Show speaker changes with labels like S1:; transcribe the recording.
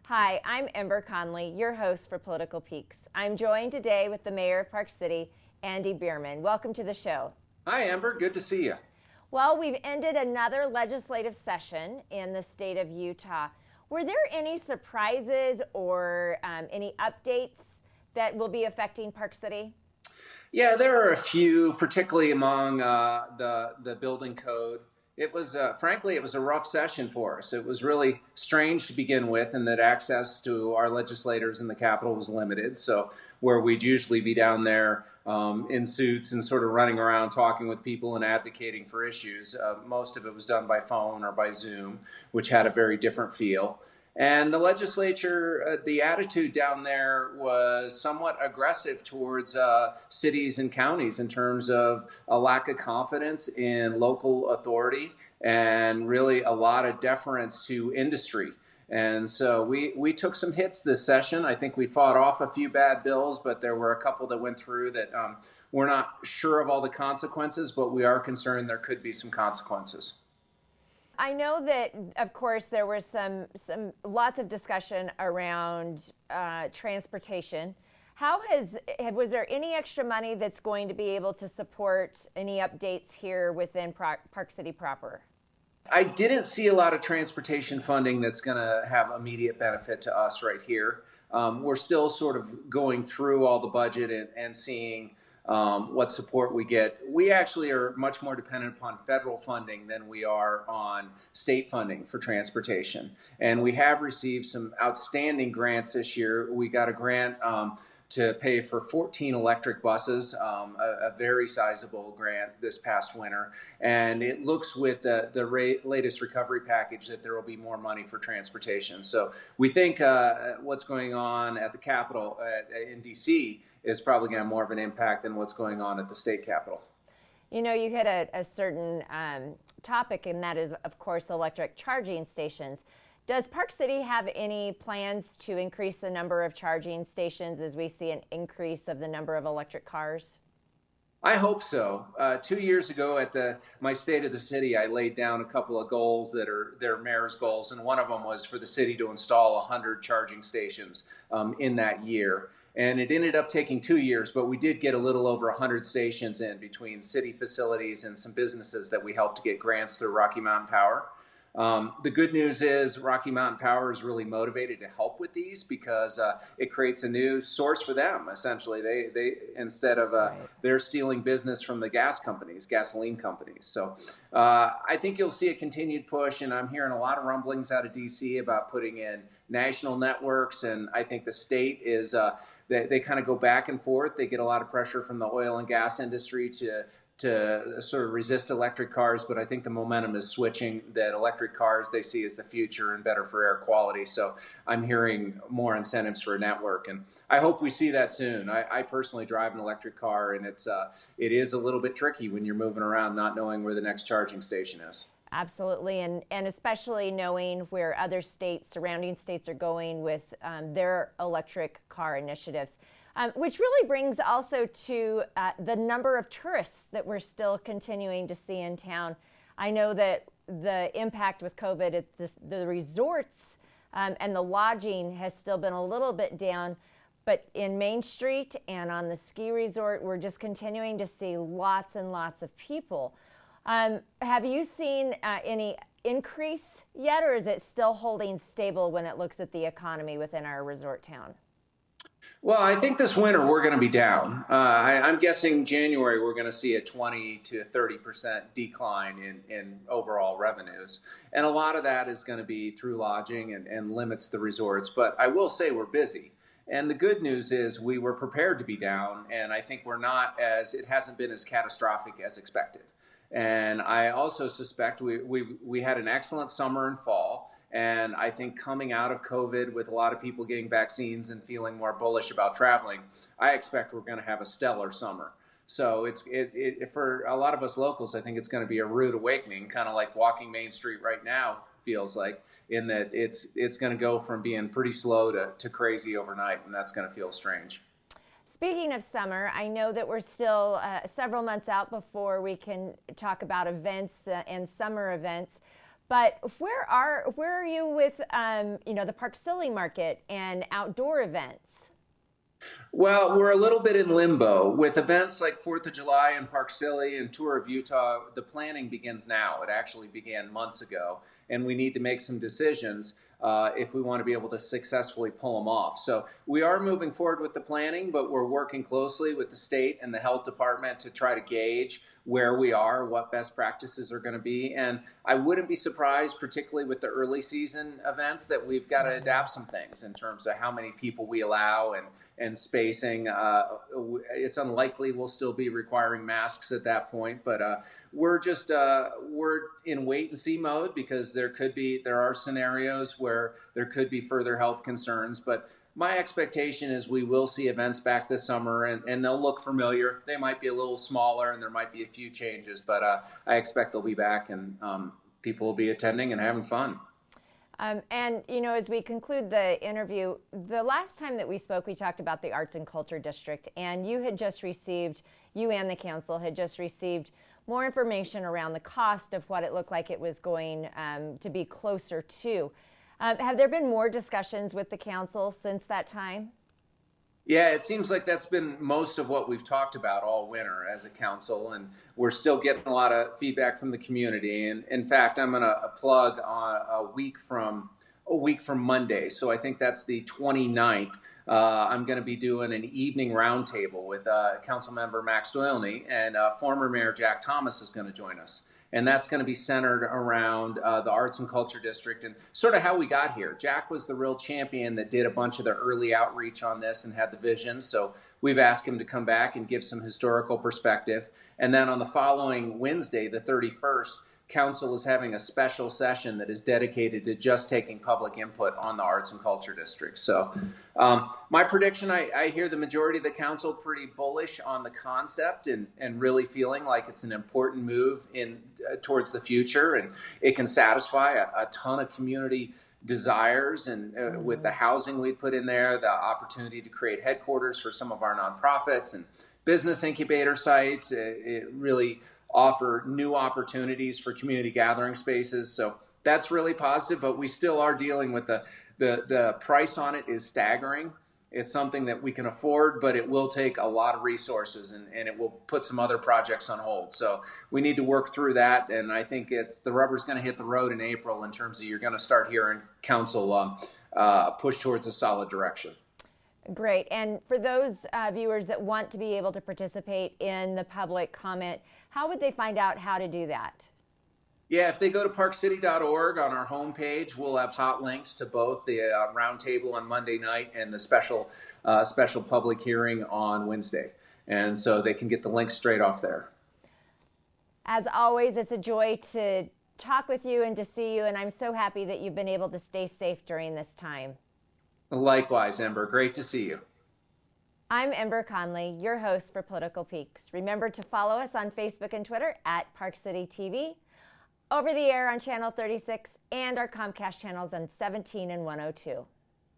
S1: Hi, I'm Ember Conley, your host for Political Peaks. I'm joined today with the Mayor of Park City, Andy Beerman. Welcome to the show.
S2: Hi, Amber. Good to see you.
S1: Well, we've ended another legislative session in the state of Utah. Were there any surprises or any updates that will be affecting Park City?
S2: Yeah, there are a few, particularly among the building code. It was, frankly, it was a rough session for us. It was really strange to begin with, in that access to our legislators in the Capitol was limited. So, where we'd usually be down there in suits and sort of running around talking with people and advocating for issues, most of it was done by phone or by Zoom, which had a very different feel. And the legislature, the attitude down there was somewhat aggressive towards cities and counties in terms of a lack of confidence in local authority and really a lot of deference to industry. And so we took some hits this session. I think we fought off a few bad bills, but there were a couple that went through that we're not sure of all the consequences, but we are concerned there could be some consequences.
S1: I know that, of course, there was some lots of discussion around transportation. Was there any extra money that's going to be able to support any updates here within Park City proper?
S2: I didn't see a lot of transportation funding that's going to have immediate benefit to us right here. We're still sort of going through all the budget and seeing what support we get. We actually are much more dependent upon federal funding than we are on state funding for transportation. And we have received some outstanding grants this year. We got a grant to pay for 14 electric buses, a very sizable grant this past winter. And it looks with the latest recovery package that there will be more money for transportation. So we think what's going on at the Capitol in D.C. is probably going to have more of an impact than what's going on at the state capitol.
S1: You know, you hit a certain topic, and that is, of course, electric charging stations. Does Park City have any plans to increase the number of charging stations as we see an increase of the number of electric cars?
S2: I hope so. 2 years ago at my State of the City, I laid down a couple of goals that are their mayor's goals, and one of them was for the city to install 100 charging stations in that year. And it ended up taking 2 years, but we did get a little over 100 stations in between city facilities and some businesses that we helped to get grants through Rocky Mountain Power. The good news is Rocky Mountain Power is really motivated to help with these because it creates a new source for them. Essentially, they instead of they're stealing business from the gasoline companies. So I think you'll see a continued push, and I'm hearing a lot of rumblings out of DC about putting in national networks, and I think the state is they kind of go back and forth. They get a lot of pressure from the oil and gas industry to sort of resist electric cars, but I think the momentum is switching, that electric cars they see as the future and better for air quality. So I'm hearing more incentives for a network, and I hope we see that soon. I personally drive an electric car, and it is a little bit tricky when you're moving around not knowing where the next charging station is.
S1: Absolutely, and especially knowing where other states, surrounding states, are going with their electric car initiatives. Which really brings also to the number of tourists that we're still continuing to see in town. I know that the impact with COVID at the resorts and the lodging has still been a little bit down, but in Main Street and on the ski resort, we're just continuing to see lots and lots of people. Have you seen any increase yet, or is it still holding stable when it looks at the economy within our resort town?
S2: Well, I think this winter we're going to be down. I'm guessing January we're going to see a 20 to 30% decline in overall revenues. And a lot of that is going to be through lodging and limits the resorts. But I will say we're busy. And the good news is we were prepared to be down. And I think it hasn't been as catastrophic as expected. And I also suspect we had an excellent summer and fall. And I think coming out of COVID with a lot of people getting vaccines and feeling more bullish about traveling, I expect we're going to have a stellar summer. So for a lot of us locals, I think it's going to be a rude awakening, kind of like walking Main Street right now feels like, in that it's going to go from being pretty slow to crazy overnight, and that's going to feel strange.
S1: Speaking of summer, I know that we're still several months out before we can talk about events and summer events. But where are you with the Park Silly Market and outdoor events?
S2: Well, we're a little bit in limbo with events like 4th of July and Park Silly and Tour of Utah. The planning begins now. It actually began months ago, and we need to make some decisions if we want to be able to successfully pull them off. So we are moving forward with the planning, but we're working closely with the state and the health department to try to gauge where we are, what best practices are going to be. And I wouldn't be surprised, particularly with the early season events, that we've got to adapt some things in terms of how many people we allow and spacing. It's unlikely we'll still be requiring masks at that point, but we're in wait and see mode because there are scenarios where there could be further health concerns. But my expectation is we will see events back this summer, and they'll look familiar. They might be a little smaller, and there might be a few changes, but I expect they'll be back, and people will be attending and having fun.
S1: And, as we conclude the interview, the last time that we spoke, we talked about the Arts and Culture District, and you and the council had just received more information around the cost of what it looked like it was going to be closer to. Have there been more discussions with the council since that time?
S2: Yeah, it seems like that's been most of what we've talked about all winter as a council, and we're still getting a lot of feedback from the community. And in fact, I'm going to plug on a week from Monday. So I think that's the 29th. I'm going to be doing an evening roundtable with Council Member Max Doylny, and former Mayor Jack Thomas is going to join us. And that's going to be centered around the Arts and Culture District and sort of how we got here. Jack was the real champion that did a bunch of the early outreach on this and had the vision. So we've asked him to come back and give some historical perspective. And then on the following Wednesday, the 31st, Council is having a special session that is dedicated to just taking public input on the Arts and Culture District. So my prediction, I hear the majority of the council pretty bullish on the concept and really feeling like it's an important move towards the future, and it can satisfy a ton of community desires, and with the housing we put in there, the opportunity to create headquarters for some of our nonprofits and business incubator sites, it really offer new opportunities for community gathering spaces. So that's really positive, but we still are dealing with the price on it is staggering. It's something that we can afford, but it will take a lot of resources, and it will put some other projects on hold. So we need to work through that. And I think the rubber's going to hit the road in April in terms of you're going to start hearing council push towards a solid direction.
S1: Great. And for those viewers that want to be able to participate in the public comment, how would they find out how to do that?
S2: Yeah, if they go to parkcity.org on our homepage, we'll have hot links to both the roundtable on Monday night and the special public hearing on Wednesday. And so they can get the links straight off there.
S1: As always, it's a joy to talk with you and to see you, and I'm so happy that you've been able to stay safe during this time.
S2: Likewise, Ember. Great to see you.
S1: I'm Ember Conley, your host for Political Peaks. Remember to follow us on Facebook and Twitter at Park City TV, over the air on Channel 36, and our Comcast channels on 17 and 102.